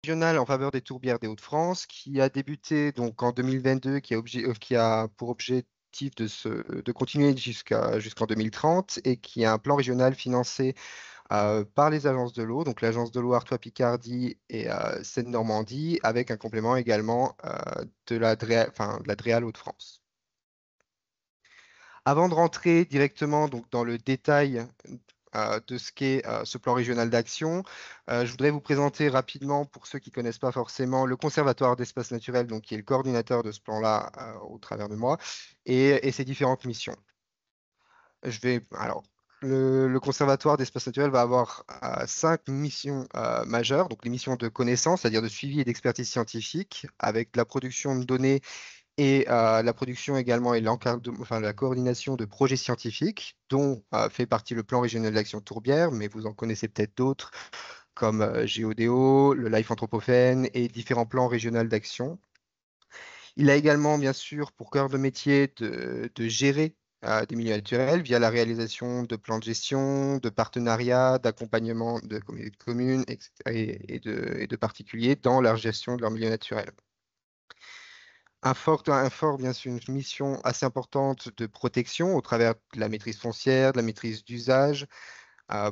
régional en faveur des tourbières des Hauts-de-France qui a débuté donc en 2022, qui a pour objectif de continuer jusqu'en 2030 et qui a un plan régional financé par les agences de l'eau, donc l'agence de l'eau Artois-Picardie et Seine-Normandie, avec un complément également de la DREAL Hauts-de-France. Avant de rentrer directement donc, dans le détail de ce qu'est ce plan régional d'action, je voudrais vous présenter rapidement, pour ceux qui ne connaissent pas forcément, le Conservatoire d'espaces naturels, donc, qui est le coordinateur de ce plan-là au travers de moi, et ses différentes missions. Le Conservatoire d'espaces naturels va avoir 5 missions majeures, donc les missions de connaissance, c'est-à-dire de suivi et d'expertise scientifique, avec de la production de données et la production également et la coordination de projets scientifiques, dont fait partie le plan régional d'action Tourbière, mais vous en connaissez peut-être d'autres, comme Géodéo, le Life Anthropocène et différents plans régionaux d'action. Il a également, bien sûr, pour cœur de métier de gérer des milieux naturels via la réalisation de plans de gestion, de partenariats, d'accompagnement de communautés de communes, etc., et de particuliers dans leur gestion de leurs milieux naturels. Bien sûr, une mission assez importante de protection au travers de la maîtrise foncière, de la maîtrise d'usage,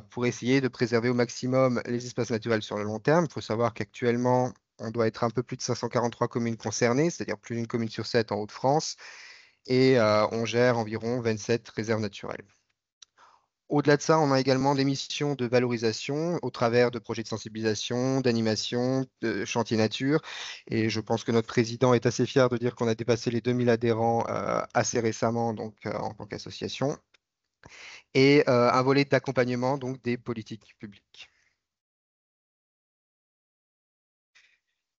pour essayer de préserver au maximum les espaces naturels sur le long terme. Il faut savoir qu'actuellement, on doit être un peu plus de 543 communes concernées, c'est-à-dire plus d'une commune sur 7 en Hauts-de-France, et on gère environ 27 réserves naturelles. Au-delà de ça, on a également des missions de valorisation au travers de projets de sensibilisation, d'animation, de chantiers nature. Et je pense que notre président est assez fier de dire qu'on a dépassé les 2000 adhérents assez récemment, donc en tant qu'association. Et un volet d'accompagnement donc des politiques publiques.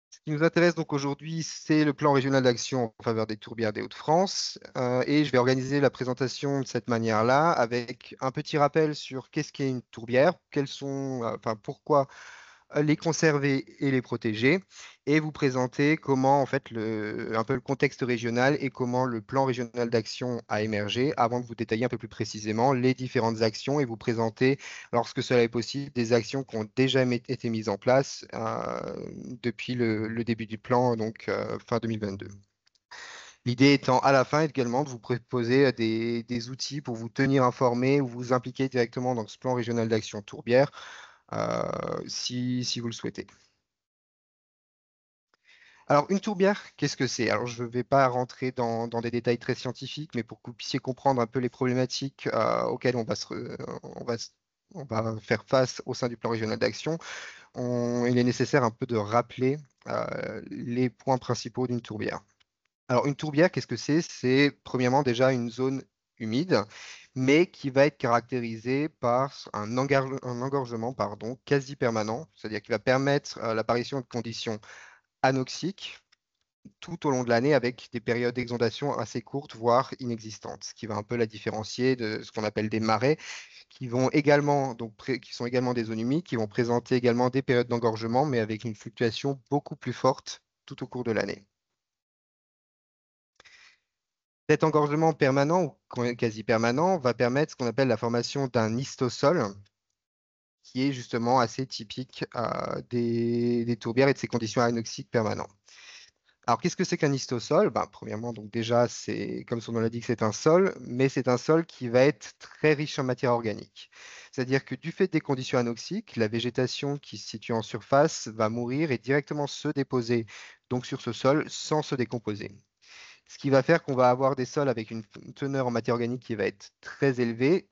Ce qui nous intéresse donc aujourd'hui, c'est le plan régional d'action en faveur des tourbières des Hauts-de-France. Et je vais organiser la présentation de cette manière-là, avec un petit rappel sur qu'est-ce qu'est une tourbière, pourquoi les conserver et les protéger, et vous présenter comment, en fait, un peu le contexte régional et comment le plan régional d'action a émergé, avant de vous détailler un peu plus précisément les différentes actions et vous présenter, lorsque cela est possible, des actions qui ont déjà été mises en place depuis le début du plan, donc fin 2022. L'idée étant à la fin également de vous proposer des outils pour vous tenir informé ou vous impliquer directement dans ce plan régional d'action tourbière si vous le souhaitez. Alors, une tourbière, qu'est-ce que c'est? Alors, je ne vais pas rentrer dans des détails très scientifiques, mais pour que vous puissiez comprendre un peu les problématiques auxquelles on va faire face au sein du plan régional d'action, il est nécessaire un peu de rappeler les points principaux d'une tourbière. Alors, une tourbière, qu'est-ce que c'est? C'est premièrement déjà une zone humide, mais qui va être caractérisée par un engorgement quasi permanent, c'est-à-dire qui va permettre l'apparition de conditions anoxiques tout au long de l'année avec des périodes d'exondation assez courtes, voire inexistantes, ce qui va un peu la différencier de ce qu'on appelle des marais, qui sont également des zones humides, qui vont présenter également des périodes d'engorgement, mais avec une fluctuation beaucoup plus forte tout au cours de l'année. Cet engorgement permanent ou quasi permanent va permettre ce qu'on appelle la formation d'un histosol, qui est justement assez typique des tourbières et de ces conditions anoxiques permanentes. Alors, qu'est-ce que c'est qu'un histosol? Ben, premièrement, donc déjà, c'est comme son nom l'indique, c'est un sol, mais c'est un sol qui va être très riche en matière organique. C'est-à-dire que du fait des conditions anoxiques, la végétation qui se situe en surface va mourir et directement se déposer donc sur ce sol sans se décomposer. Ce qui va faire qu'on va avoir des sols avec une teneur en matière organique qui va être très élevée,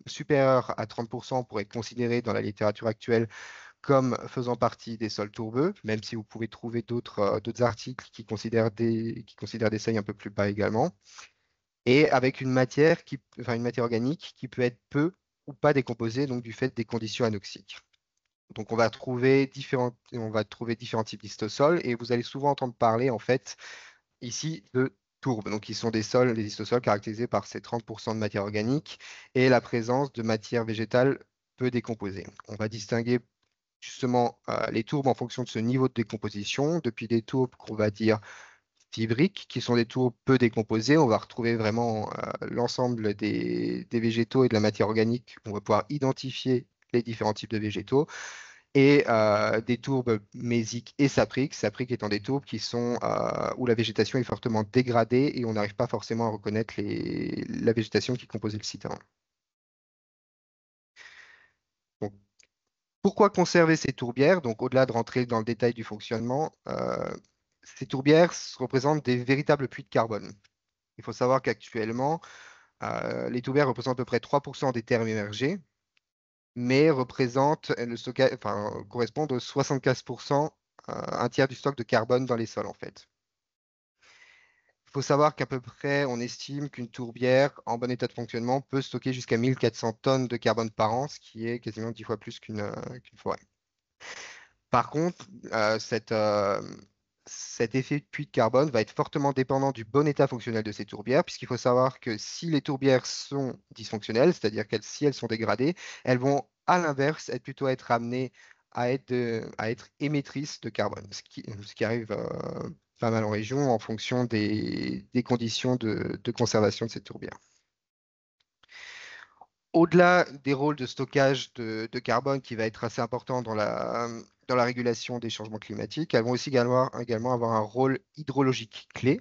supérieure à 30%, pour être considéré dans la littérature actuelle comme faisant partie des sols tourbeux, même si vous pouvez trouver d'autres articles qui considèrent des seuils un peu plus bas également, et avec une matière organique qui peut être peu ou pas décomposée, donc du fait des conditions anoxiques. Donc on va trouver différents types d'histosols, et vous allez souvent entendre parler en fait ici de tourbes, donc qui sont des histosols caractérisés par ces 30% de matière organique et la présence de matière végétale peu décomposée. On va distinguer justement les tourbes en fonction de ce niveau de décomposition, depuis des tourbes qu'on va dire fibriques, qui sont des tourbes peu décomposées. On va retrouver vraiment l'ensemble des végétaux et de la matière organique. On va pouvoir identifier les différents types de végétaux. et des tourbes mésiques et sapriques, sapriques étant des tourbes où la végétation est fortement dégradée et on n'arrive pas forcément à reconnaître la végétation qui composait le site avant. Donc, pourquoi conserver ces tourbières? Donc, au-delà de rentrer dans le détail du fonctionnement, ces tourbières représentent des véritables puits de carbone. Il faut savoir qu'actuellement, les tourbières représentent à peu près 3% des terres immergées, mais correspondent aux 75%, un tiers du stock de carbone dans les sols en fait. Il faut savoir qu'à peu près, on estime qu'une tourbière en bon état de fonctionnement peut stocker jusqu'à 1400 tonnes de carbone par an, ce qui est quasiment 10 fois plus qu'une forêt. Par contre, cet effet de puits de carbone va être fortement dépendant du bon état fonctionnel de ces tourbières, puisqu'il faut savoir que si les tourbières sont dysfonctionnelles, c'est-à-dire si elles sont dégradées, elles vont à l'inverse être amenées à être émettrices de carbone, ce qui arrive pas mal en région en fonction des conditions de conservation de ces tourbières. Au-delà des rôles de stockage de carbone qui va être assez important dans la régulation des changements climatiques, elles vont aussi également avoir un rôle hydrologique clé,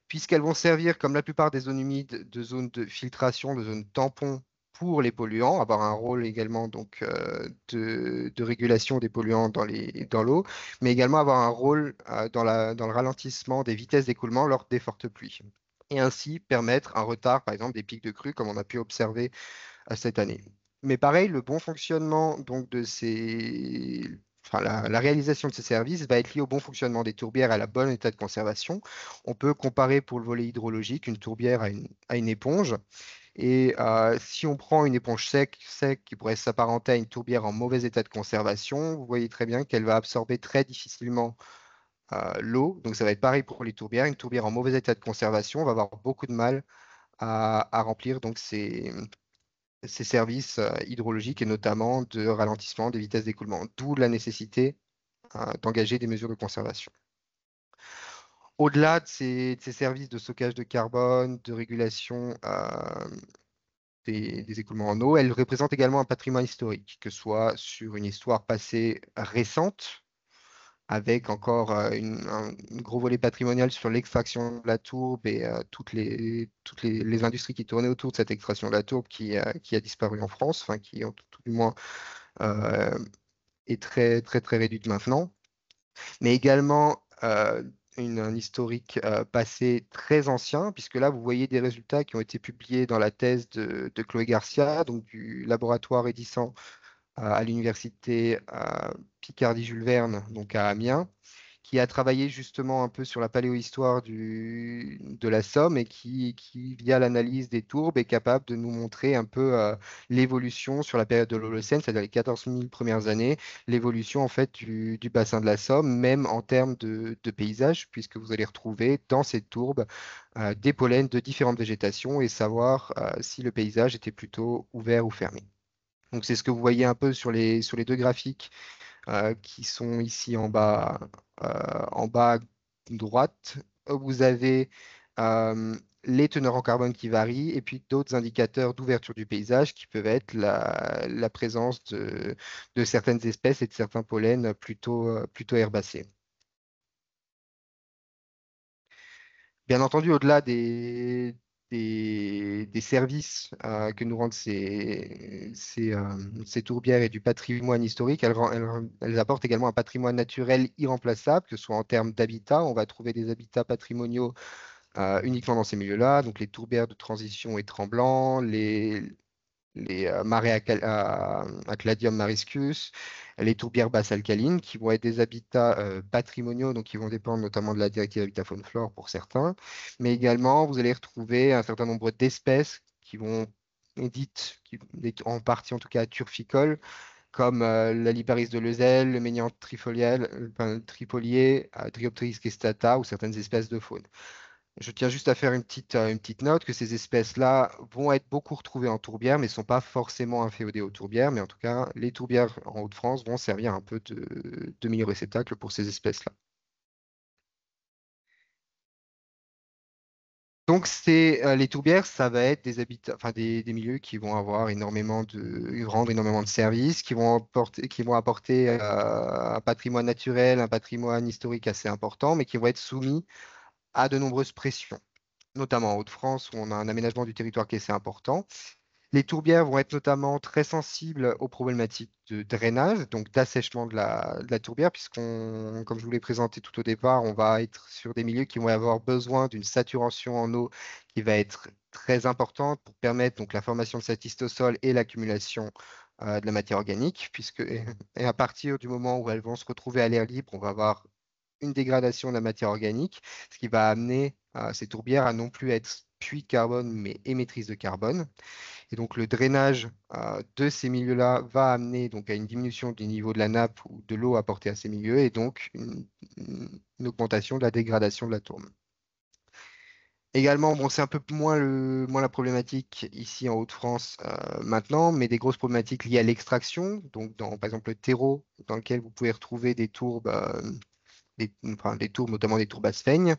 puisqu'elles vont servir, comme la plupart des zones humides, de zones de filtration, de zones tampons pour les polluants, avoir un rôle également donc, de régulation des polluants dans l'eau, mais également avoir un rôle dans le ralentissement des vitesses d'écoulement lors des fortes pluies. Et ainsi permettre un retard, par exemple, des pics de crue, comme on a pu observer à cette année. Mais pareil, le bon fonctionnement donc la réalisation de ces services va être liée au bon fonctionnement des tourbières et à la bonne état de conservation. On peut comparer pour le volet hydrologique une tourbière à une éponge. Et si on prend une éponge sec qui pourrait s'apparenter à une tourbière en mauvais état de conservation, vous voyez très bien qu'elle va absorber très difficilement l'eau. Donc ça va être pareil pour les tourbières. Une tourbière en mauvais état de conservation va avoir beaucoup de mal à remplir donc ces services hydrologiques et notamment de ralentissement des vitesses d'écoulement, d'où la nécessité d'engager des mesures de conservation. Au-delà de ces services de stockage de carbone, de régulation des écoulements en eau, elles représentent également un patrimoine historique, que ce soit sur une histoire passée récente, avec encore un gros volet patrimonial sur l'extraction de la tourbe et les industries qui tournaient autour de cette extraction de la tourbe qui a disparu en France, enfin qui ont tout du moins euh, est très, très, très réduite maintenant, mais également un historique passé très ancien, puisque là, vous voyez des résultats qui ont été publiés dans la thèse de Chloé Garcia, donc du laboratoire Edison à l'université Picardie-Jules Verne, donc à Amiens, qui a travaillé justement un peu sur la paléohistoire de la Somme et via l'analyse des tourbes, est capable de nous montrer un peu l'évolution sur la période de l'Holocène, c'est-à-dire les 14 000 premières années, l'évolution en fait du bassin de la Somme, même en termes de paysage, puisque vous allez retrouver dans ces tourbes des pollens de différentes végétations et savoir si le paysage était plutôt ouvert ou fermé. Donc c'est ce que vous voyez un peu sur sur les deux graphiques qui sont ici en bas à droite. Vous avez euh, les teneurs en carbone qui varient et puis d'autres indicateurs d'ouverture du paysage qui peuvent être la présence de certaines espèces et de certains pollens plutôt herbacés. Bien entendu, au-delà des services que nous rendent ces tourbières et du patrimoine historique, elles apportent également un patrimoine naturel irremplaçable, que ce soit en termes d'habitat. On va trouver des habitats patrimoniaux uniquement dans ces milieux-là, donc les tourbières de transition et tremblants, les marais à Cladium mariscus, les tourbières basses alcalines, qui vont être des habitats patrimoniaux, donc qui vont dépendre notamment de la directive Habitat Faune Flore pour certains, mais également vous allez retrouver un certain nombre d'espèces qui vont être dites, en partie en tout cas turficoles, comme la Liparis de Lezel, le Méniante trifolié, Dryopteris cristata ou certaines espèces de faune. Je tiens juste à faire une petite note que ces espèces-là vont être beaucoup retrouvées en tourbière, mais ne sont pas forcément inféodées aux tourbières. Mais en tout cas, les tourbières en Hauts-de-France vont servir un peu de milieu réceptacle pour ces espèces-là. Donc, les tourbières, ça va être des habitats, enfin des milieux qui vont avoir énormément rendre énormément de services, qui vont apporter un patrimoine naturel, un patrimoine historique assez important, mais qui vont être soumis à de nombreuses pressions, notamment en Hauts-de-France, où on a un aménagement du territoire qui est assez important. Les tourbières vont être notamment très sensibles aux problématiques de drainage, donc d'assèchement de la tourbière, puisqu'on, comme je vous l'ai présenté tout au départ, on va être sur des milieux qui vont avoir besoin d'une saturation en eau qui va être très importante pour permettre donc la formation de cet histosol et l'accumulation de la matière organique, et à partir du moment où elles vont se retrouver à l'air libre, on va avoir une dégradation de la matière organique, ce qui va amener ces tourbières à non plus être puits de carbone, mais émettrices de carbone. Et donc le drainage de ces milieux-là va amener donc à une diminution du niveau de la nappe ou de l'eau apportée à ces milieux et donc une augmentation de la dégradation de la tourbe. Également, bon, c'est un peu moins la problématique ici en Hauts-de-France maintenant, mais des grosses problématiques liées à l'extraction. Donc, par exemple, le terreau dans lequel vous pouvez retrouver des tourbes, enfin, des tourbes, notamment des tourbes à sphaigne.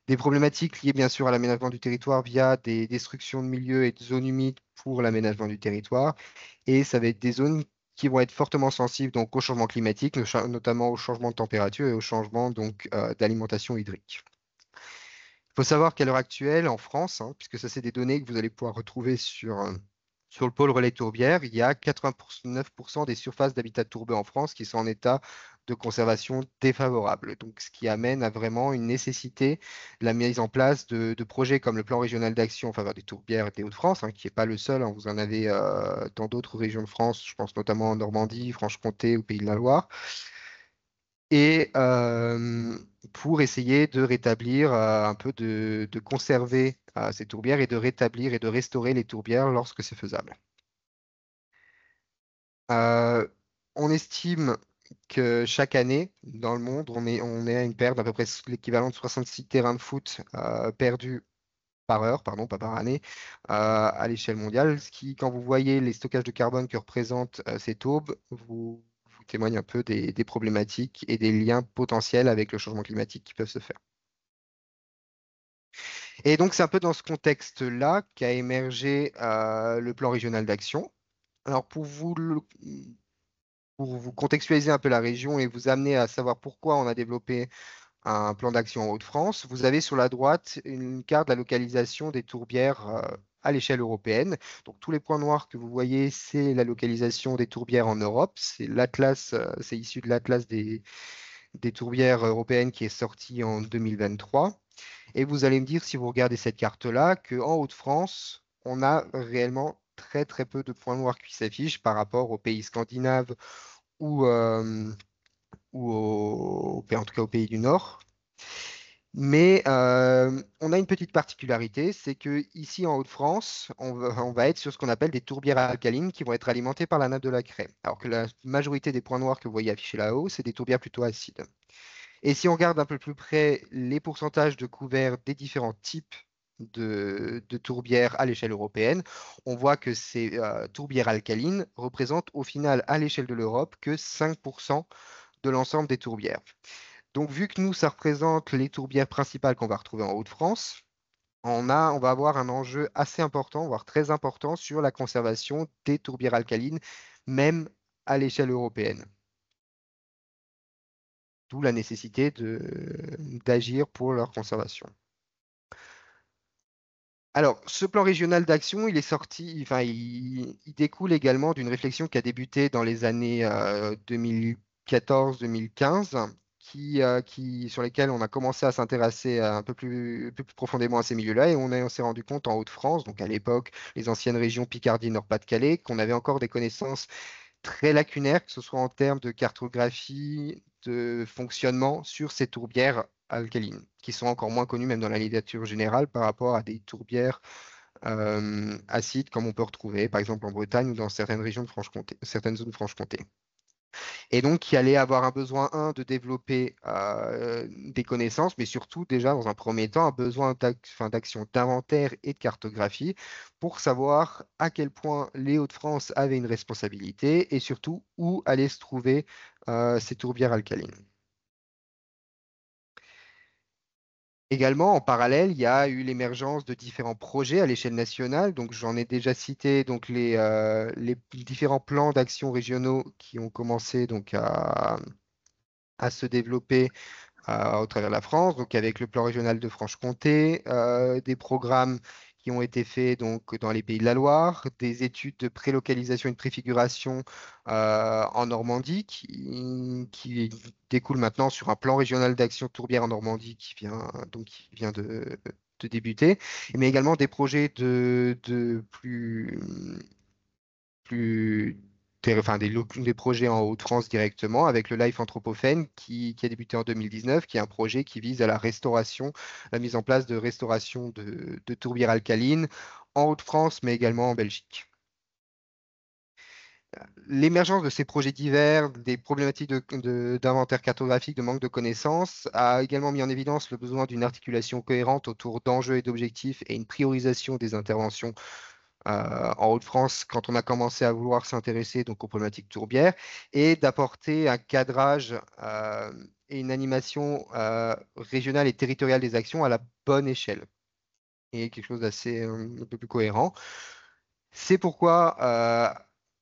Des problématiques liées bien sûr à l'aménagement du territoire via des destructions de milieux et de zones humides pour l'aménagement du territoire. Et ça va être des zones qui vont être fortement sensibles donc, au changement climatique, notamment au changement de température et au changement donc, d'alimentation hydrique. Il faut savoir qu'à l'heure actuelle, en France, puisque ça c'est des données que vous allez pouvoir retrouver sur le pôle relais tourbière, il y a 89% des surfaces d'habitat tourbeux en France qui sont en état de conservation défavorable. Donc, ce qui amène à vraiment une nécessité de la mise en place de projets comme le plan régional d'action en faveur des tourbières des Hauts-de-France, qui n'est pas le seul. Vous en avez dans d'autres régions de France, je pense notamment en Normandie, Franche-Comté ou Pays de la Loire et pour essayer de rétablir un peu de conserver ces tourbières et de rétablir et de restaurer les tourbières lorsque c'est faisable. Euh, on estime que chaque année, dans le monde, on est à une perte d'à peu près l'équivalent de 66 terrains de foot perdus par heure, pardon, pas par année, à l'échelle mondiale. Ce qui, quand vous voyez les stockages de carbone que représentent ces tourbes, vous témoigne un peu des problématiques et des liens potentiels avec le changement climatique qui peuvent se faire. Et donc, c'est un peu dans ce contexte-là qu'a émergé le plan régional d'action. Alors, pour vous contextualiser un peu la région et vous amener à savoir pourquoi on a développé un plan d'action en Hauts-de-France, vous avez sur la droite une carte de la localisation des tourbières à l'échelle européenne. Donc, tous les points noirs que vous voyez, c'est la localisation des tourbières en Europe. C'est l'atlas, c'est issu de l'atlas des tourbières européennes qui est sorti en 2023. Et vous allez me dire, si vous regardez cette carte-là, qu'en Hauts-de-France, on a réellement très très peu de points noirs qui s'affichent par rapport aux pays scandinaves ou en tout cas aux pays du Nord. Mais on a une petite particularité, c'est que ici en Hauts-de-France, on va être sur ce qu'on appelle des tourbières alcalines qui vont être alimentées par la nappe de la Craie. Alors que la majorité des points noirs que vous voyez affichés là-haut, c'est des tourbières plutôt acides. Et si on regarde un peu plus près les pourcentages de couverts des différents types de tourbières à l'échelle européenne, on voit que ces tourbières alcalines représentent au final à l'échelle de l'Europe que 5% de l'ensemble des tourbières. Donc vu que nous, ça représente les tourbières principales qu'on va retrouver en Hauts-de-France, on va avoir un enjeu assez important, voire très important, sur la conservation des tourbières alcalines, même à l'échelle européenne. D'où la nécessité d'agir pour leur conservation. Alors, ce plan régional d'action, il est sorti, enfin, il découle également d'une réflexion qui a débuté dans les années 2014-2015, sur lesquelles on a commencé à s'intéresser un peu plus profondément à ces milieux-là, et on s'est rendu compte en Hauts-de-France, donc à l'époque, les anciennes régions Picardie, Nord-Pas-de-Calais, qu'on avait encore des connaissances très lacunaire, que ce soit en termes de cartographie, de fonctionnement sur ces tourbières alcalines, qui sont encore moins connues même dans la littérature générale par rapport à des tourbières acides comme on peut retrouver par exemple en Bretagne ou dans certaines régions de Franche-Comté, certaines zones de Franche-Comté. Et donc, il allait avoir un besoin, de développer des connaissances, mais surtout, déjà, dans un premier temps, un besoin d'action d'inventaire et de cartographie pour savoir à quel point les Hauts-de-France avaient une responsabilité et surtout où allaient se trouver ces tourbières alcalines. Également, en parallèle, il y a eu l'émergence de différents projets à l'échelle nationale. Donc, j'en ai déjà cité donc, les différents plans d'action régionaux qui ont commencé donc, à se développer au travers de la France, donc avec le plan régional de Franche-Comté, des programmes qui ont été faits donc, dans les Pays de la Loire, des études de prélocalisation et de préfiguration en Normandie qui découlent maintenant sur un plan régional d'action tourbière en Normandie qui vient de débuter, mais également des projets de plus enfin, des projets en Hauts-de-France directement, avec le Life Anthropocène qui a débuté en 2019, qui est un projet qui vise à la restauration, la mise en place de restauration de tourbières alcalines en Hauts-de-France, mais également en Belgique. L'émergence de ces projets divers, des problématiques d'inventaire cartographique, de manque de connaissances, a également mis en évidence le besoin d'une articulation cohérente autour d'enjeux et d'objectifs et une priorisation des interventions en Hauts-de-France quand on a commencé à vouloir s'intéresser donc aux problématiques tourbières et d'apporter un cadrage et une animation régionale et territoriale des actions à la bonne échelle et quelque chose d'assez un peu plus cohérent. C'est pourquoi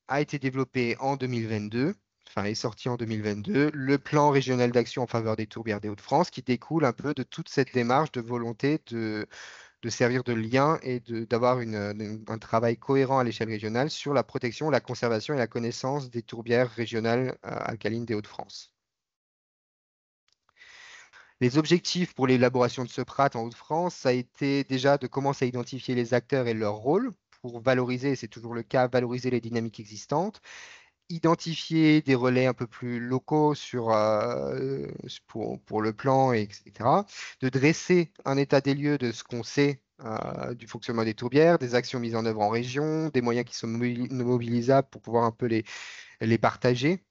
a été développé en 2022, enfin est sorti en 2022, le plan régional d'action en faveur des tourbières des Hauts-de-France qui découle un peu de toute cette démarche de volonté de servir de lien et d'avoir un travail cohérent à l'échelle régionale sur la protection, la conservation et la connaissance des tourbières régionales alcalines des Hauts-de-France. Les objectifs pour l'élaboration de ce PRAT en Hauts-de-France, ça a été déjà de commencer à identifier les acteurs et leur rôle pour valoriser, et c'est toujours le cas, valoriser les dynamiques existantes, identifier des relais un peu plus locaux pour le plan, etc. De dresser un état des lieux de ce qu'on sait du fonctionnement des tourbières, des actions mises en œuvre en région, des moyens qui sont mobilisables pour pouvoir un peu les partager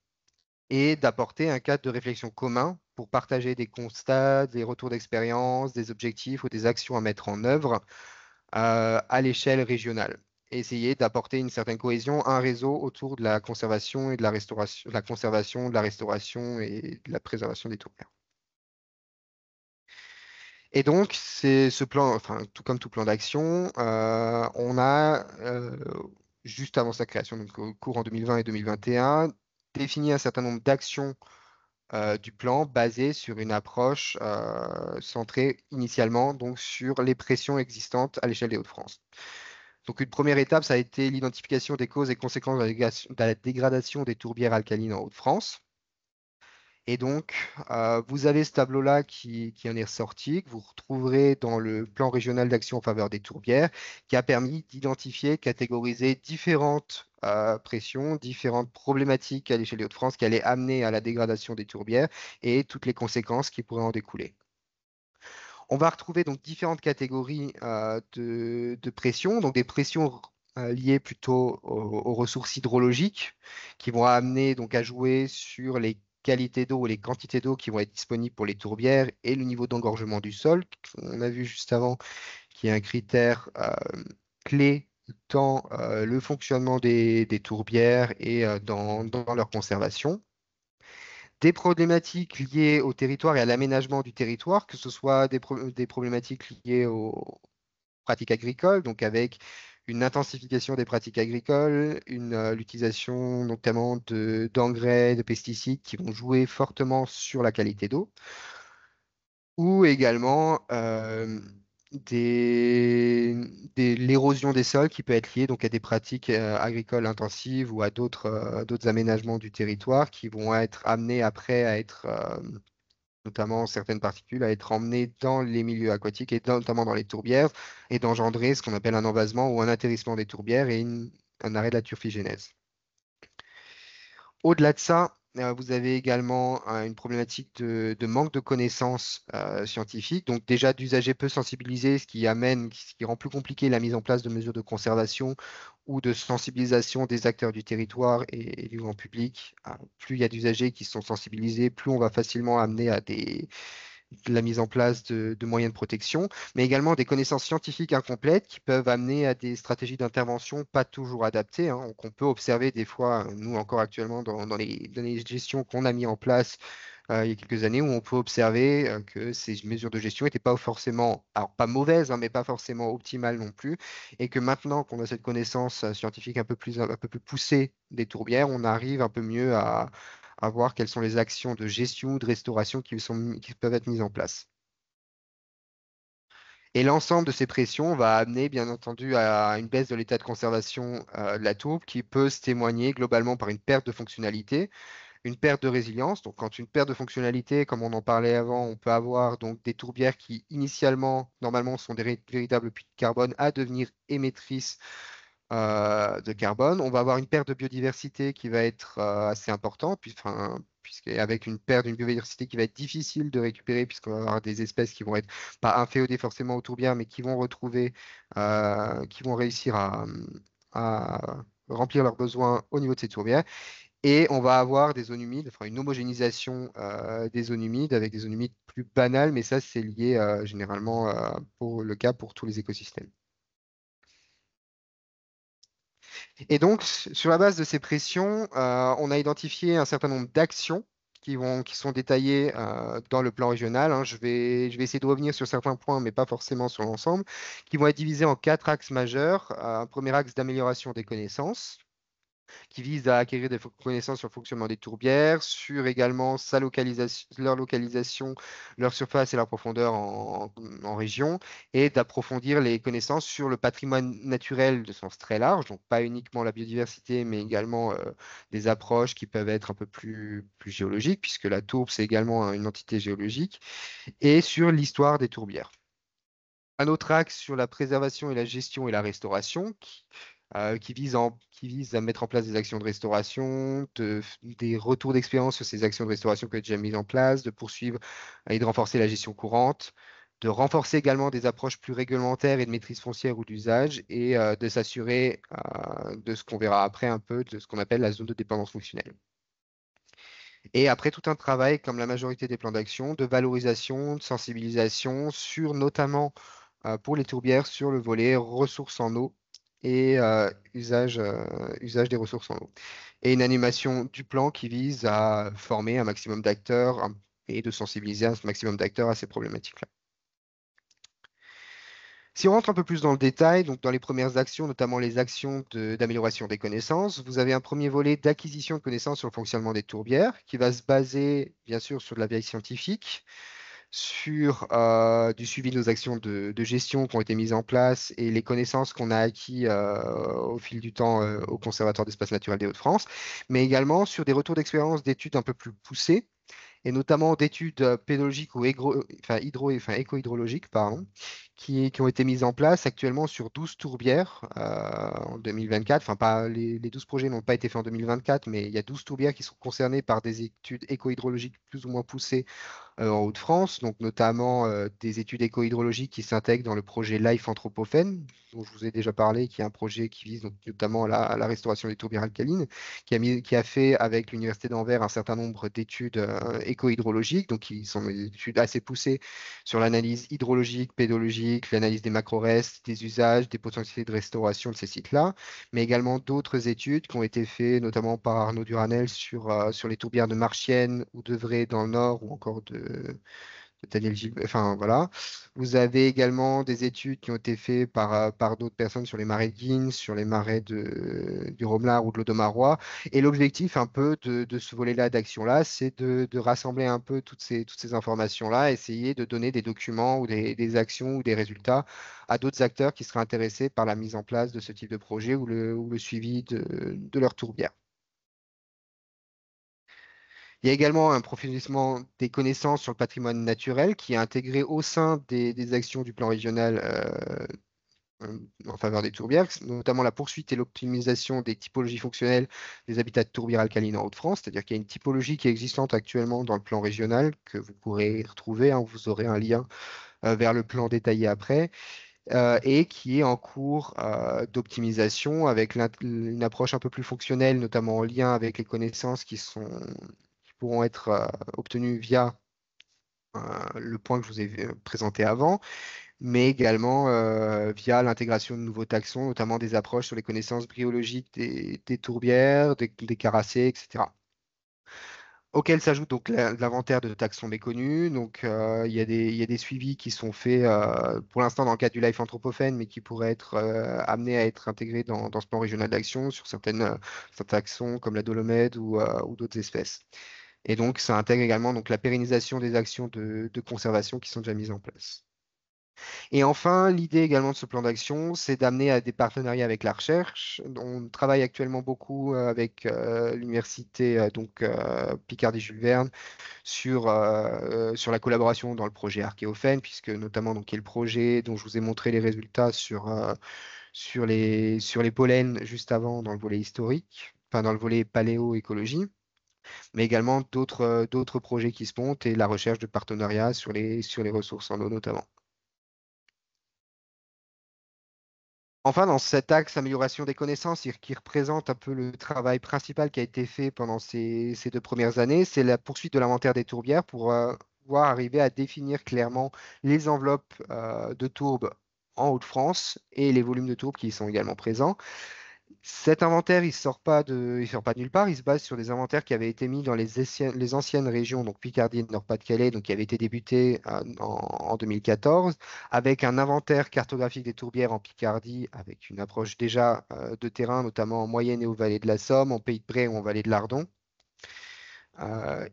et d'apporter un cadre de réflexion commun pour partager des constats, des retours d'expérience, des objectifs ou des actions à mettre en œuvre à l'échelle régionale et essayer d'apporter une certaine cohésion, un réseau autour de la conservation et de la restauration, de la conservation, de la restauration et de la préservation des tourbières. Et donc, c'est ce plan, enfin, tout comme tout plan d'action, on a, juste avant sa création, donc au cours en 2020 et 2021, défini un certain nombre d'actions du plan basées sur une approche centrée initialement donc, sur les pressions existantes à l'échelle des Hauts-de-France. Donc, une première étape, ça a été l'identification des causes et conséquences de la dégradation des tourbières alcalines en Hauts-de-France. Et donc, vous avez ce tableau-là qui en est ressorti, que vous retrouverez dans le plan régional d'action en faveur des tourbières, qui a permis d'identifier, catégoriser différentes pressions, différentes problématiques à l'échelle des Hauts-de-France qui allaient amener à la dégradation des tourbières et toutes les conséquences qui pourraient en découler. On va retrouver donc différentes catégories de pressions, donc des pressions liées plutôt aux ressources hydrologiques qui vont amener donc à jouer sur les qualités d'eau ou les quantités d'eau qui vont être disponibles pour les tourbières et le niveau d'engorgement du sol. On a vu juste avant qui est un critère clé dans le fonctionnement des tourbières et dans leur conservation. Des problématiques liées au territoire et à l'aménagement du territoire, que ce soit des problématiques liées aux pratiques agricoles, donc avec une intensification des pratiques agricoles, l'utilisation notamment d'engrais, de pesticides qui vont jouer fortement sur la qualité d'eau, ou également l'érosion des sols qui peut être liée donc à des pratiques agricoles intensives ou à d'autres aménagements du territoire qui vont être amenés après à être, notamment certaines particules, à être emmenées dans les milieux aquatiques et notamment dans les tourbières et d'engendrer ce qu'on appelle un envasement ou un atterrissement des tourbières et un arrêt de la turfigénèse. Au-delà de ça, vous avez également une problématique de manque de connaissances scientifiques, donc déjà d'usagers peu sensibilisés, ce qui rend plus compliqué la mise en place de mesures de conservation ou de sensibilisation des acteurs du territoire et du grand public. Plus il y a d'usagers qui sont sensibilisés, plus on va facilement amener à la mise en place de moyens de protection, mais également des connaissances scientifiques incomplètes qui peuvent amener à des stratégies d'intervention pas toujours adaptées, qu'on peut observer des fois, nous encore actuellement, dans les gestions qu'on a mis en place il y a quelques années, où on peut observer que ces mesures de gestion n'étaient pas forcément, alors pas mauvaises, hein, mais pas forcément optimales non plus, et que maintenant qu'on a cette connaissance scientifique un peu plus poussée des tourbières, on arrive un peu mieux à voir quelles sont les actions de gestion ou de restauration qui peuvent être mises en place. Et l'ensemble de ces pressions va amener, bien entendu, à une baisse de l'état de conservation de la tourbe qui peut se témoigner globalement par une perte de fonctionnalité, une perte de résilience. Donc, quand une perte de fonctionnalité, comme on en parlait avant, on peut avoir donc des tourbières qui, initialement, normalement, sont des véritables puits de carbone à devenir émettrices de carbone. On va avoir une perte de biodiversité qui va être assez importante, puisqu'avec une perte d'une biodiversité qui va être difficile de récupérer, puisqu'on va avoir des espèces qui vont être pas inféodées forcément aux tourbières, mais qui vont retrouver, qui vont réussir à remplir leurs besoins au niveau de ces tourbières. Et on va avoir des zones humides, enfin une homogénéisation des zones humides avec des zones humides plus banales, mais ça, c'est lié généralement pour le cas pour tous les écosystèmes. Et donc, sur la base de ces pressions, on a identifié un certain nombre d'actions qui sont détaillées dans le plan régional, hein. Je vais essayer de revenir sur certains points, mais pas forcément sur l'ensemble, qui vont être divisés en quatre axes majeurs. Un premier axe d'amélioration des connaissances, qui vise à acquérir des connaissances sur le fonctionnement des tourbières, sur également leur localisation, leur surface et leur profondeur en région, et d'approfondir les connaissances sur le patrimoine naturel de sens très large, donc pas uniquement la biodiversité, mais également des approches qui peuvent être un peu plus géologiques, puisque la tourbe, c'est également une entité géologique, et sur l'histoire des tourbières. Un autre axe sur la préservation et la gestion et la restauration qui vise à mettre en place des actions de restauration, des retours d'expérience sur ces actions de restauration qui ont déjà mises en place, de poursuivre et de renforcer la gestion courante, de renforcer également des approches plus réglementaires et de maîtrise foncière ou d'usage, et de s'assurer de ce qu'on verra après un peu, de ce qu'on appelle la zone de dépendance fonctionnelle. Et après tout un travail, comme la majorité des plans d'action, de valorisation, de sensibilisation sur notamment pour les tourbières sur le volet ressources en eau et usage des ressources en eau. Et une animation du plan qui vise à former un maximum d'acteurs et de sensibiliser un maximum d'acteurs à ces problématiques-là. Si on rentre un peu plus dans le détail, donc dans les premières actions, notamment les actions d'amélioration des connaissances, vous avez un premier volet d'acquisition de connaissances sur le fonctionnement des tourbières qui va se baser bien sûr sur de la veille scientifique, sur du suivi de nos actions de gestion qui ont été mises en place et les connaissances qu'on a acquis au fil du temps au Conservatoire d'espaces naturels des Hauts-de-France, mais également sur des retours d'expérience d'études un peu plus poussées et notamment d'études pédologiques ou éco-hydrologiques, pardon, qui ont été mises en place actuellement sur 12 tourbières en 2024. Enfin, pas, les 12 projets n'ont pas été faits en 2024, mais il y a 12 tourbières qui sont concernées par des études éco-hydrologiques plus ou moins poussées en Hauts-de-France, donc notamment des études éco-hydrologiques qui s'intègrent dans le projet Life Anthropocène, dont je vous ai déjà parlé, qui est un projet qui vise donc, notamment la restauration des tourbières alcalines, qui a fait avec l'Université d'Anvers un certain nombre d'études éco-hydrologiques, donc qui sont des études assez poussées sur l'analyse hydrologique, pédologique, l'analyse des macro-restes, des usages, des potentialités de restauration de ces sites-là, mais également d'autres études qui ont été faites notamment par Arnaud Duranel sur les tourbières de Marchienne ou d'Evreux dans le Nord ou encore de Daniel Gilbert. Enfin, voilà. Vous avez également des études qui ont été faites par d'autres personnes sur les marais de Guines, sur les marais du Romelard ou de l'Audomarois. Et l'objectif un peu de ce volet-là d'action-là, c'est de rassembler un peu toutes ces informations-là, essayer de donner des documents ou des actions ou des résultats à d'autres acteurs qui seraient intéressés par la mise en place de ce type de projet ou le suivi de leur tourbière. Il y a également un approfondissement des connaissances sur le patrimoine naturel qui est intégré au sein des actions du plan régional en faveur des tourbières, notamment la poursuite et l'optimisation des typologies fonctionnelles des habitats de tourbières alcalines en Hauts-de-France, c'est-à-dire qu'il y a une typologie qui est existante actuellement dans le plan régional que vous pourrez retrouver, hein, vous aurez un lien vers le plan détaillé après, et qui est en cours d'optimisation avec une approche un peu plus fonctionnelle, notamment en lien avec les connaissances qui pourront être obtenues via le point que je vous ai présenté avant, mais également via l'intégration de nouveaux taxons, notamment des approches sur les connaissances biologiques des tourbières, des caracées, etc. auquel s'ajoute donc l'inventaire de taxons méconnus. Donc, il y a des suivis qui sont faits pour l'instant dans le cadre du Life Anthropocène, mais qui pourraient être amenés à être intégrés dans ce plan régional d'action sur certains taxons comme la dolomède ou d'autres espèces. Et donc, ça intègre également donc, la pérennisation des actions de conservation qui sont déjà mises en place. Et enfin, l'idée également de ce plan d'action, c'est d'amener à des partenariats avec la recherche. On travaille actuellement beaucoup avec l'université Picardie-Jules Verne sur la collaboration dans le projet Archéophène, puisque notamment donc, il y a le projet dont je vous ai montré les résultats sur les pollens juste avant dans le volet historique, enfin dans le volet paléoécologie, mais également d'autres projets qui se montent et la recherche de partenariats sur les ressources en eau notamment. Enfin, dans cet axe amélioration des connaissances, qui représente un peu le travail principal qui a été fait pendant ces 2 premières années, c'est la poursuite de l'inventaire des tourbières pour pouvoir arriver à définir clairement les enveloppes de tourbes en Hauts-de-France et les volumes de tourbes qui y sont également présents. Cet inventaire, il sort pas de nulle part. Il se base sur des inventaires qui avaient été mis dans les anciennes régions, donc Picardie et Nord-Pas-de-Calais, donc qui avaient été débutés en 2014, avec un inventaire cartographique des tourbières en Picardie, avec une approche déjà de terrain, notamment en moyenne et aux vallées de la Somme, en Pays de Bray ou en vallée de l'Ardon,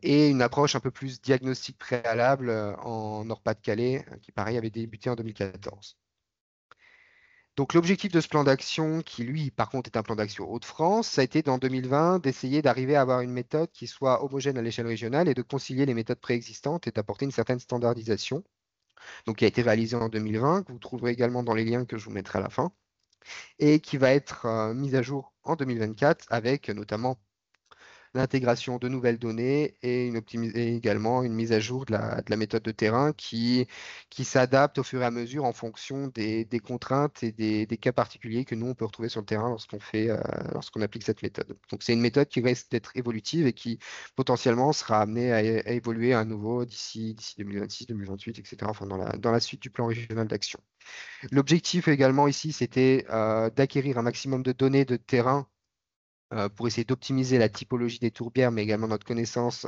et une approche un peu plus diagnostic préalable en Nord-Pas-de-Calais, qui pareil avait débuté en 2014. Donc l'objectif de ce plan d'action, qui lui, par contre, est un plan d'action Hauts-de-France, ça a été dans 2020 d'essayer d'arriver à avoir une méthode qui soit homogène à l'échelle régionale et de concilier les méthodes préexistantes et d'apporter une certaine standardisation. Donc qui a été réalisé en 2020, que vous trouverez également dans les liens que je vous mettrai à la fin, et qui va être mise à jour en 2024 avec notamment l'intégration de nouvelles données et, et également une mise à jour de la méthode de terrain qui s'adapte au fur et à mesure en fonction des contraintes et des cas particuliers que nous, on peut retrouver sur le terrain lorsqu'on applique cette méthode. Donc, c'est une méthode qui reste d'être évolutive et qui potentiellement sera amenée à évoluer à nouveau d'ici 2026, 2028, etc., enfin, dans la suite du plan régional d'action. L'objectif également ici, c'était d'acquérir un maximum de données de terrain pour essayer d'optimiser la typologie des tourbières, mais également notre connaissance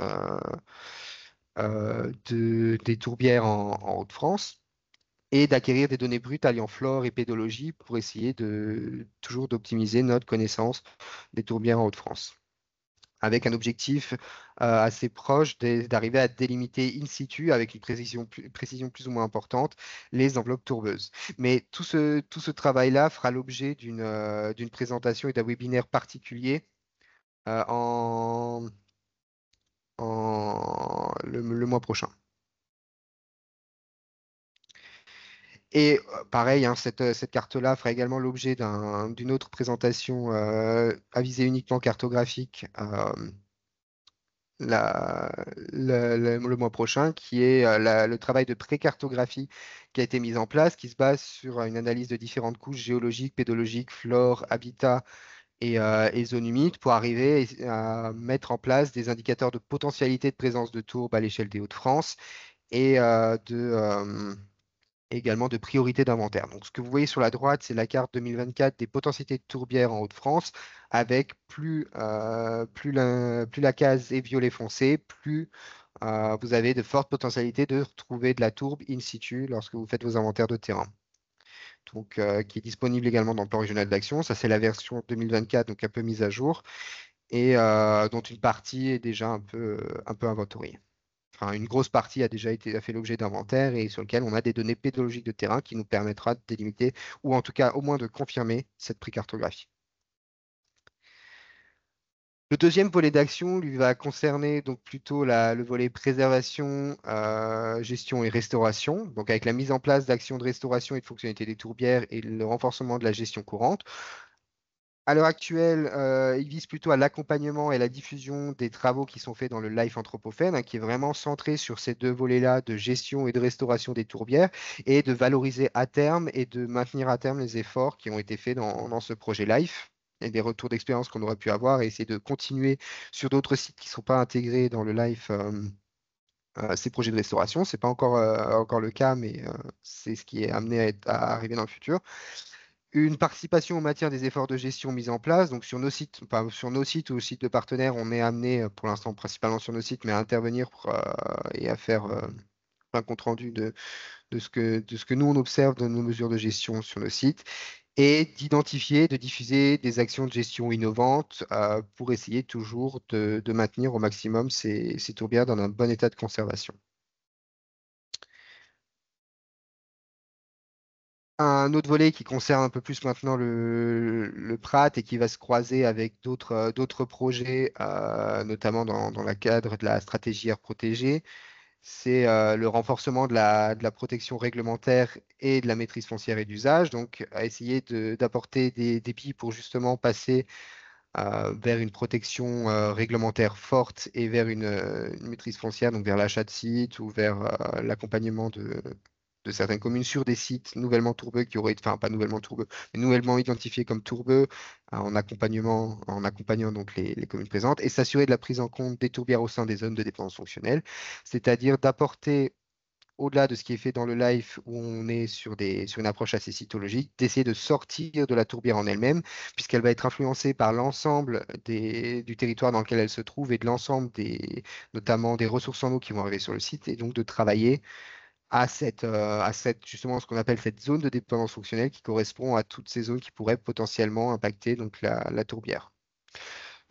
des tourbières en Hauts-de-France, et d'acquérir des données brutes alliant flore et pédologie pour essayer toujours d'optimiser notre connaissance des tourbières en Hauts-de-France, avec un objectif assez proche d'arriver à délimiter in situ, avec une précision plus ou moins importante, les enveloppes tourbeuses. Mais tout ce travail-là fera l'objet d'une présentation et d'un webinaire particulier euh, le mois prochain. Et pareil, hein, cette carte-là fera également l'objet d'une autre présentation à visée uniquement cartographique le mois prochain, qui est le travail de pré-cartographie qui a été mis en place, qui se base sur une analyse de différentes couches géologiques, pédologiques, flore, habitat et zones humides pour arriver à mettre en place des indicateurs de potentialité de présence de tourbes à l'échelle des Hauts-de-France et également de priorité d'inventaire. Donc, ce que vous voyez sur la droite, c'est la carte 2024 des potentialités de tourbières en Hauts-de-France, avec plus la case est violet foncé, plus vous avez de fortes potentialités de retrouver de la tourbe in situ lorsque vous faites vos inventaires de terrain. Donc, qui est disponible également dans le plan régional d'action. Ça, c'est la version 2024, donc un peu mise à jour, et dont une partie est déjà un peu inventoriée. Enfin, une grosse partie a fait l'objet d'inventaire et sur lequel on a des données pédologiques de terrain qui nous permettra de délimiter ou en tout cas au moins de confirmer cette précartographie. Le deuxième volet d'action lui va concerner donc plutôt le volet préservation, gestion et restauration, donc avec la mise en place d'actions de restauration et de fonctionnalité des tourbières et le renforcement de la gestion courante. À l'heure actuelle, il vise plutôt à l'accompagnement et la diffusion des travaux qui sont faits dans le Life Anthropocène, hein, qui est vraiment centré sur ces deux volets-là de gestion et de restauration des tourbières, et de valoriser à terme et de maintenir à terme les efforts qui ont été faits dans ce projet Life et des retours d'expérience qu'on aurait pu avoir, et essayer de continuer sur d'autres sites qui ne sont pas intégrés dans le Life. Ces projets de restauration, ce n'est pas encore le cas, mais c'est ce qui est amené à arriver dans le futur. Une participation au maintien des efforts de gestion mis en place. Donc sur nos sites, enfin, sur nos sites ou sites de partenaires, on est amené, pour l'instant principalement sur nos sites, mais à intervenir et à faire un compte rendu de ce que nous on observe de nos mesures de gestion sur nos sites et d'identifier, de diffuser des actions de gestion innovantes pour essayer toujours de maintenir au maximum ces tourbières dans un bon état de conservation. Un autre volet qui concerne un peu plus maintenant le Prat et qui va se croiser avec d'autres projets, notamment dans le cadre de la stratégie air protégée, c'est le renforcement de la protection réglementaire et de la maîtrise foncière et d'usage. Donc, à essayer d'apporter des billes pour justement passer vers une protection réglementaire forte et vers une maîtrise foncière, donc vers l'achat de sites ou vers l'accompagnement de certaines communes sur des sites nouvellement tourbeux qui auraient, enfin pas nouvellement tourbeux, mais nouvellement identifiés comme tourbeux en accompagnant donc les communes présentes et s'assurer de la prise en compte des tourbières au sein des zones de dépendance fonctionnelle, c'est-à-dire d'apporter au-delà de ce qui est fait dans le live où on est sur une approche assez cytologique, d'essayer de sortir de la tourbière en elle-même, puisqu'elle va être influencée par l'ensemble du territoire dans lequel elle se trouve et de l'ensemble notamment des ressources en eau qui vont arriver sur le site, et donc de travailler justement ce qu'on appelle cette zone de dépendance fonctionnelle qui correspond à toutes ces zones qui pourraient potentiellement impacter donc la tourbière.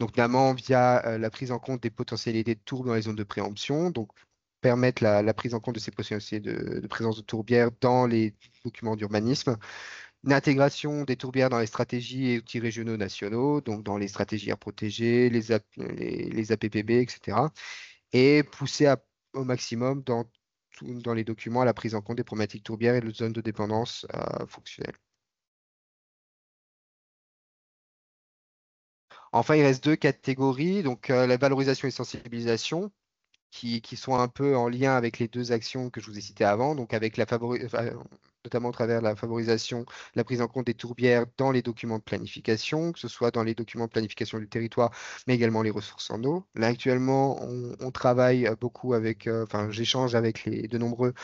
Donc, notamment via la prise en compte des potentialités de tourbe dans les zones de préemption, donc permettre la prise en compte de ces potentialités de présence de tourbières dans les documents d'urbanisme, l'intégration des tourbières dans les stratégies et outils régionaux nationaux, donc dans les stratégies air protégées, les APPB, etc. Et pousser au maximum dans les documents à la prise en compte des problématiques tourbières et de zones de dépendance fonctionnelle. Enfin, il reste deux catégories, donc la valorisation et sensibilisation, qui sont un peu en lien avec les deux actions que je vous ai citées avant, donc avec notamment à travers la favorisation, la prise en compte des tourbières dans les documents de planification, que ce soit dans les documents de planification du territoire, mais également les ressources en eau. Là, actuellement, on travaille beaucoup enfin, j'échange avec de nombreux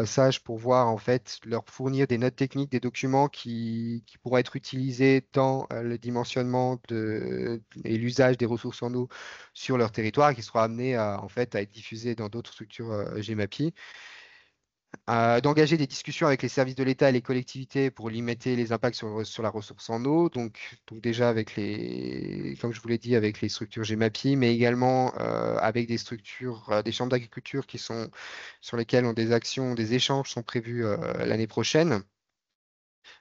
sages pour voir, en fait, leur fournir des notes techniques, des documents qui pourront être utilisés dans le dimensionnement et l'usage des ressources en eau sur leur territoire et qui seront amenés en fait, à être diffusés dans d'autres structures GEMAPI. D'engager des discussions avec les services de l'État et les collectivités pour limiter les impacts sur la ressource en eau. Donc déjà comme je vous l'ai dit, avec les structures GEMAPI, mais également avec des structures, des chambres d'agriculture sur lesquelles des actions, des échanges sont prévus l'année prochaine.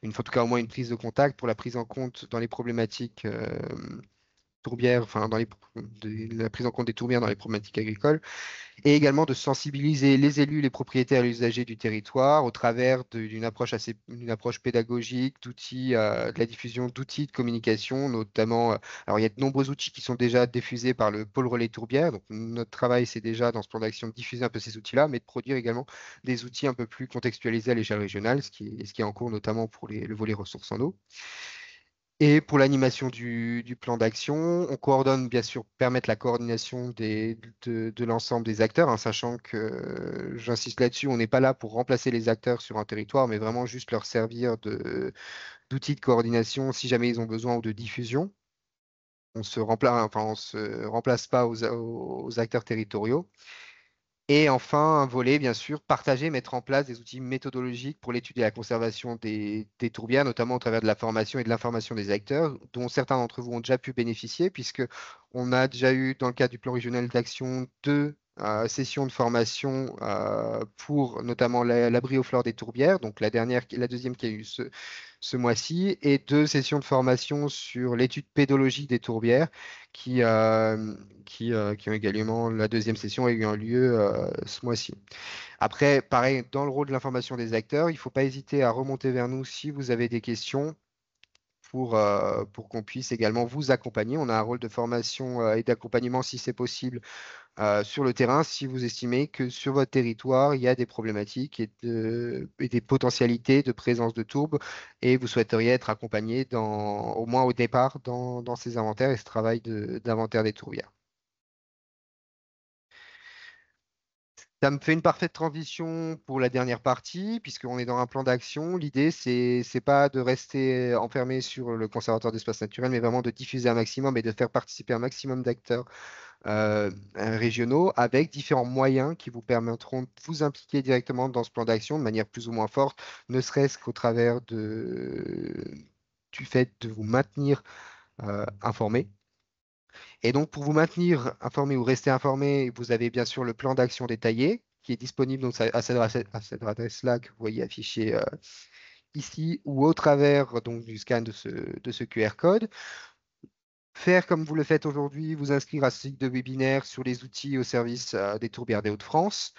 En tout cas, au moins une prise de contact pour la prise en compte dans les problématiques tourbières, enfin la prise en compte des tourbières dans les problématiques agricoles et également de sensibiliser les élus, les propriétaires et les usagers du territoire au travers d'une approche pédagogique, d'outils, de la diffusion d'outils de communication, notamment, alors il y a de nombreux outils qui sont déjà diffusés par le pôle relais tourbière, donc notre travail c'est déjà dans ce plan d'action de diffuser un peu ces outils-là, mais de produire également des outils un peu plus contextualisés à l'échelle régionale, ce qui est en cours notamment pour le volet ressources en eau. Et pour l'animation du plan d'action, on coordonne, bien sûr, permettre la coordination de l'ensemble des acteurs, hein, sachant que, j'insiste là-dessus, on n'est pas là pour remplacer les acteurs sur un territoire, mais vraiment juste leur servir d'outils de coordination si jamais ils ont besoin ou de diffusion. On se remplace pas aux acteurs territoriaux. Et enfin, un volet, bien sûr, partager, mettre en place des outils méthodologiques pour l'étude et la conservation des tourbières, notamment au travers de la formation et de l'information des acteurs, dont certains d'entre vous ont déjà pu bénéficier, puisque on a déjà eu, dans le cadre du plan régional d'action, deux sessions de formation pour notamment l'abri aux fleurs des tourbières, donc la deuxième qui a eu ce mois-ci, et deux sessions de formation sur l'étude pédologique des tourbières qui ont également, la deuxième session a eu un lieu ce mois-ci. Après, pareil, dans le rôle de l'information des acteurs, il ne faut pas hésiter à remonter vers nous si vous avez des questions pour qu'on puisse également vous accompagner. On a un rôle de formation et d'accompagnement si c'est possible sur le terrain si vous estimez que sur votre territoire, il y a des problématiques et des potentialités de présence de tourbes et vous souhaiteriez être accompagné au moins au départ dans ces inventaires et ce travail d'inventaire des tourbières. Ça me fait une parfaite transition pour la dernière partie, puisqu'on est dans un plan d'action. L'idée, c'est pas de rester enfermé sur le conservatoire d'espaces naturels, mais vraiment de diffuser un maximum et de faire participer un maximum d'acteurs régionaux avec différents moyens qui vous permettront de vous impliquer directement dans ce plan d'action de manière plus ou moins forte, ne serait-ce qu'au travers du fait de vous maintenir informé. Et donc, pour vous maintenir informé ou rester informé, vous avez bien sûr le plan d'action détaillé qui est disponible donc, à cette adresse-là que vous voyez affichée ici ou au travers donc, du scan de ce QR code. Faire comme vous le faites aujourd'hui, vous inscrire à ce site de webinaire sur les outils au service des tourbières des Hauts-de-France.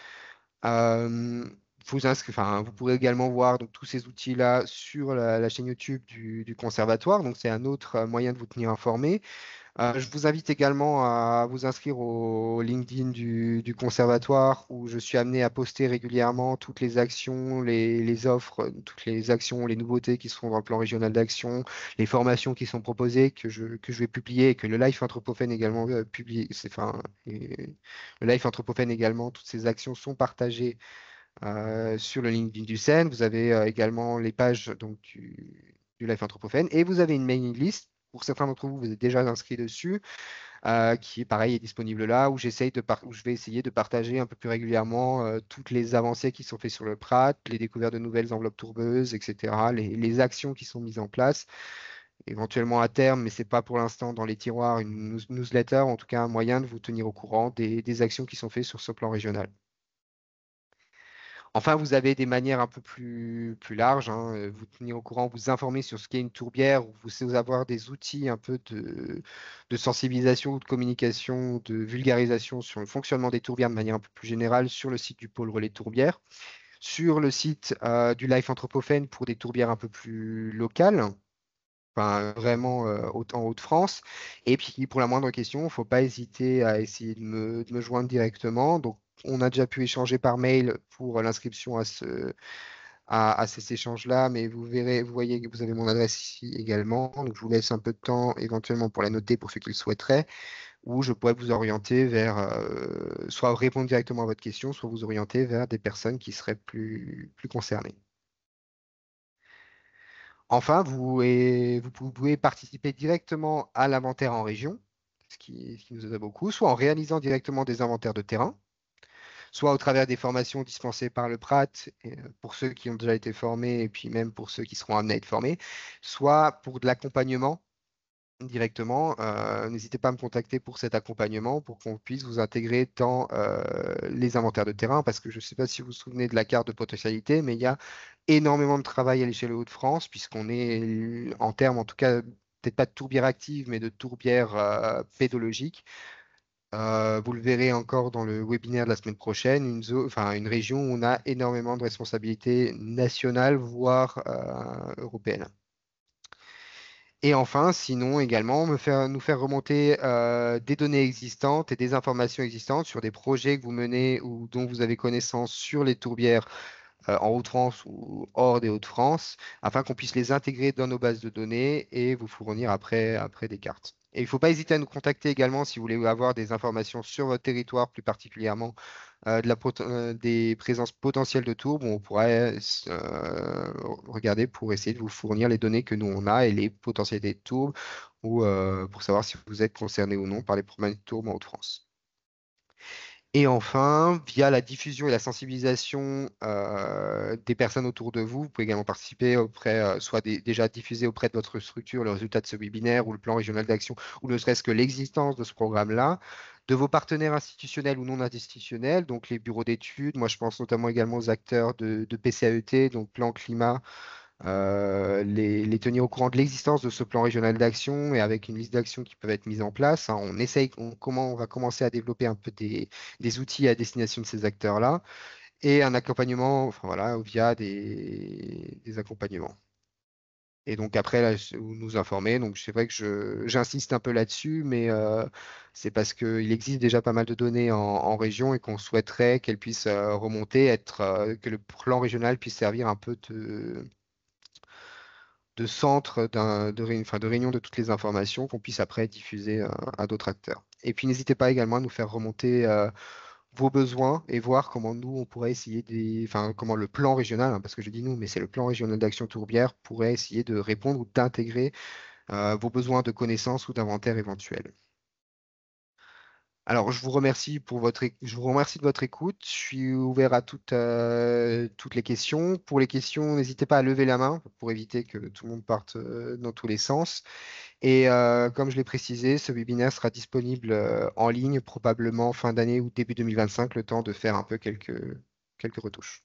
Euh, vous pourrez également voir donc, tous ces outils-là sur la chaîne YouTube du Conservatoire. Donc, c'est un autre moyen de vous tenir informé. Je vous invite également à vous inscrire au LinkedIn du Conservatoire où je suis amené à poster régulièrement toutes les actions, les offres, toutes les actions, les nouveautés qui seront dans le plan régional d'action, les formations qui sont proposées que je vais publier et que le Life Anthropophen également publie. Le Life Anthropophen également, toutes ces actions sont partagées sur le LinkedIn du CEN. Vous avez également les pages donc, du Life Anthropophen et vous avez une mailing list. Pour certains d'entre vous, vous êtes déjà inscrits dessus, qui pareil est disponible là, où je vais essayer de partager un peu plus régulièrement toutes les avancées qui sont faites sur le Prat, les découvertes de nouvelles enveloppes tourbeuses, etc., les actions qui sont mises en place, éventuellement à terme, mais c'est pas pour l'instant dans les tiroirs, une newsletter, en tout cas un moyen de vous tenir au courant des actions qui sont faites sur ce plan régional. Enfin, vous avez des manières un peu plus larges, hein, vous tenir au courant, vous informer sur ce qu'est une tourbière, ou vous avoir des outils un peu de sensibilisation, de communication, de vulgarisation sur le fonctionnement des tourbières de manière un peu plus générale sur le site du pôle relais tourbière, sur le site du Life Anthropophen pour des tourbières un peu plus locales. Enfin, vraiment en Hauts-de-France. Et puis, pour la moindre question, il ne faut pas hésiter à essayer de me joindre directement. Donc, on a déjà pu échanger par mail pour l'inscription à ces échanges-là, mais vous verrez, vous voyez que vous avez mon adresse ici également. Donc, je vous laisse un peu de temps éventuellement pour la noter pour ceux qui le souhaiteraient, ou je pourrais vous orienter vers, soit répondre directement à votre question, soit vous orienter vers des personnes qui seraient plus concernées. Enfin, vous pouvez participer directement à l'inventaire en région, ce qui nous aide beaucoup, soit en réalisant directement des inventaires de terrain, soit au travers des formations dispensées par le PRAT, pour ceux qui ont déjà été formés et puis même pour ceux qui seront amenés à être formés, soit pour de l'accompagnement directement. N'hésitez pas à me contacter pour cet accompagnement, pour qu'on puisse vous intégrer dans les inventaires de terrain, parce que je ne sais pas si vous vous souvenez de la carte de potentialité, mais il y a énormément de travail à l'échelle Hauts-de-France, puisqu'on est en termes, en tout cas, peut-être pas de tourbière active, mais de tourbière pédologique. Vous le verrez encore dans le webinaire de la semaine prochaine, enfin, une région où on a énormément de responsabilités nationales, voire européennes. Et enfin, sinon également, nous faire remonter des données existantes et des informations existantes sur des projets que vous menez ou dont vous avez connaissance sur les tourbières en Hauts-de-France ou hors des Hauts-de-France, afin qu'on puisse les intégrer dans nos bases de données et vous fournir après des cartes. Et il ne faut pas hésiter à nous contacter également si vous voulez avoir des informations sur votre territoire, plus particulièrement des présences potentielles de tours. Bon, on pourrait regarder pour essayer de vous fournir les données que nous on a et les potentialités de tours ou pour savoir si vous êtes concerné ou non par les problèmes de tours en Haute-France. Et enfin, via la diffusion et la sensibilisation des personnes autour de vous, vous pouvez également participer auprès, déjà diffuser auprès de votre structure le résultat de ce webinaire ou le plan régional d'action, ou ne serait-ce que l'existence de ce programme-là, de vos partenaires institutionnels ou non institutionnels, donc les bureaux d'études. Moi, je pense notamment également aux acteurs de PCAET, donc plan climat, les tenir au courant de l'existence de ce plan régional d'action et avec une liste d'actions qui peuvent être mises en place, hein. On va commencer à développer un peu des outils à destination de ces acteurs-là et un accompagnement, enfin voilà, via des accompagnements. Et donc après, là, vous nous informer. Donc c'est vrai que j'insiste un peu là-dessus, mais c'est parce qu'il existe déjà pas mal de données en région et qu'on souhaiterait qu'elles puissent remonter, que le plan régional puisse servir un peu de centre de réunion de toutes les informations qu'on puisse après diffuser à d'autres acteurs. Et puis n'hésitez pas également à nous faire remonter vos besoins et voir comment nous, on pourrait essayer enfin, comment le plan régional, hein, parce que je dis nous, mais c'est le plan régional d'action tourbière, pourrait essayer de répondre ou d'intégrer vos besoins de connaissances ou d'inventaire éventuels. Alors, je vous remercie je vous remercie de votre écoute. Je suis ouvert à toutes les questions. Pour les questions, n'hésitez pas à lever la main pour éviter que tout le monde parte dans tous les sens. Et comme je l'ai précisé, ce webinaire sera disponible en ligne probablement fin d'année ou début 2025, le temps de faire un peu quelques retouches.